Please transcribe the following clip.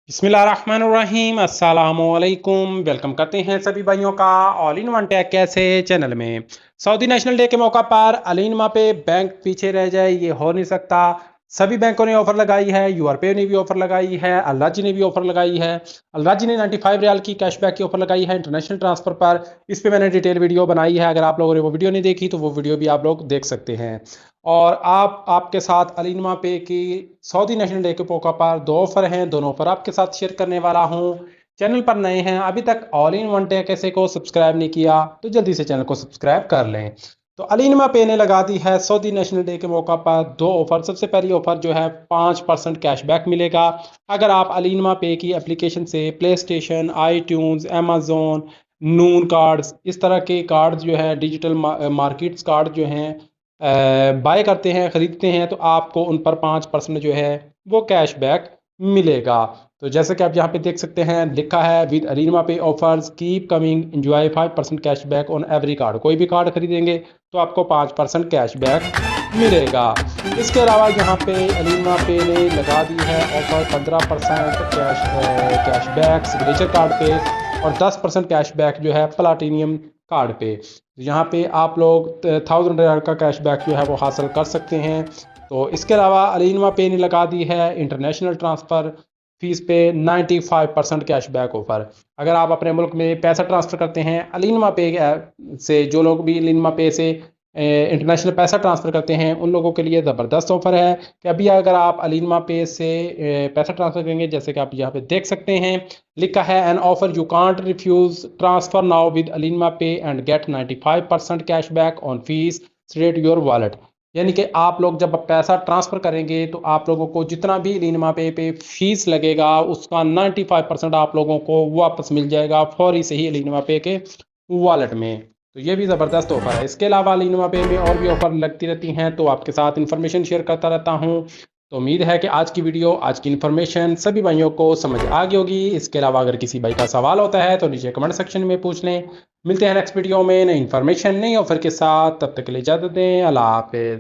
बिस्मिल्लाहिर्रहमानिर्रहीम अस्सलामुअलैकुम। वेलकम करते हैं सभी भाइयों का ऑल इन वन टेक कैसे चैनल में। सऊदी नेशनल डे के मौका पर अलीनमा पे बैंक पीछे रह जाए ये हो नहीं सकता। सभी बैंकों ने ऑफर लगाई है, यूआरपे ने भी ऑफर लगाई है, अल्लाजी ने भी ऑफर लगाई है। अल्लाजी ने 95 रियाल की कैशबैक की ऑफर लगाई है इंटरनेशनल ट्रांसफर पर। इस पे मैंने डिटेल वीडियो बनाई है, अगर आप लोगों ने वो वीडियो नहीं देखी तो वो वीडियो भी आप लोग देख सकते हैं। और आपके साथ अलीनमा पे की सऊदी नेशनल डे के मौका पर दो ऑफर हैं, दोनों ऑफर आपके साथ शेयर करने वाला हूं। चैनल पर नए हैं, अभी तक ऑल इन वन टेक ऐसे को सब्सक्राइब नहीं किया तो जल्दी से चैनल को सब्सक्राइब कर लें। तो अलीनमा पे ने लगा दी है सऊदी नेशनल डे के मौका पर दो ऑफर। सबसे पहली ऑफर जो है 5% कैशबैक मिलेगा अगर आप अलीनमा पे की एप्लीकेशन से प्ले स्टेशन, आई ट्यून्स, अमेजोन, नून कार्ड्स, इस तरह के कार्ड जो है डिजिटल मार्केट्स कार्ड जो हैं बाय करते हैं, ख़रीदते हैं, तो आपको उन पर 5% जो है वो कैशबैक मिलेगा। तो जैसे कि आप यहाँ पे देख सकते हैं लिखा है विद अलीनमा पे offers keep coming enjoy 5% cashback on every card. कोई भी कार्ड खरीदेंगे तो आपको 5% कैशबैक मिलेगा। इसके अलावा यहाँ पे अलीनमा पे ने लगा दी है ऑफर 15% कैशबैक सिग्नेचर कार्ड पे और 10% कैशबैक जो है प्लाटीनियम कार्ड पे। तो यहाँ पे आप लोग 1000 रियाल का कैशबैक जो है वो हासिल कर सकते हैं। तो इसके अलावा अलीनमा पे ने लगा दी है इंटरनेशनल ट्रांसफ़र फीस पे 95% कैशबैक ऑफर। अगर आप अपने मुल्क में पैसा ट्रांसफ़र करते हैं अलीनमा पे से, जो लोग भी अलीनमा पे से इंटरनेशनल पैसा ट्रांसफ़र करते हैं उन लोगों के लिए ज़बरदस्त ऑफर है कि अभी अगर आप अलीनमा पे से पैसा ट्रांसफ़र करेंगे, जैसे कि आप यहाँ पे देख सकते हैं लिखा है an offer you can't refuse transfer now with Alinma pay and get 95% cashback on fees straight your wallet. यानी कि आप लोग जब पैसा ट्रांसफ़र करेंगे तो आप लोगों को जितना भी अलीनमा पे फीस लगेगा उसका 95% आप लोगों को वापस मिल जाएगा फौरी से ही अलीनमा पे के वॉलेट में। तो ये भी ज़बरदस्त ऑफ़र है। इसके अलावा अलीनमा पे में और भी ऑफ़र लगती रहती हैं तो आपके साथ इन्फॉर्मेशन शेयर करता रहता हूँ। तो उम्मीद है कि आज की वीडियो, आज की इन्फॉर्मेशन सभी भाइयों को समझ आ गई होगी। इसके अलावा अगर किसी भाई का सवाल होता है तो नीचे कमेंट सेक्शन में पूछ लें। मिलते हैं नेक्स्ट वीडियो में नई इन्फॉर्मेशन, नई ऑफ़र के साथ। तब तक के लिए इजाज़त दें। अल्लाह हाफ़िज़।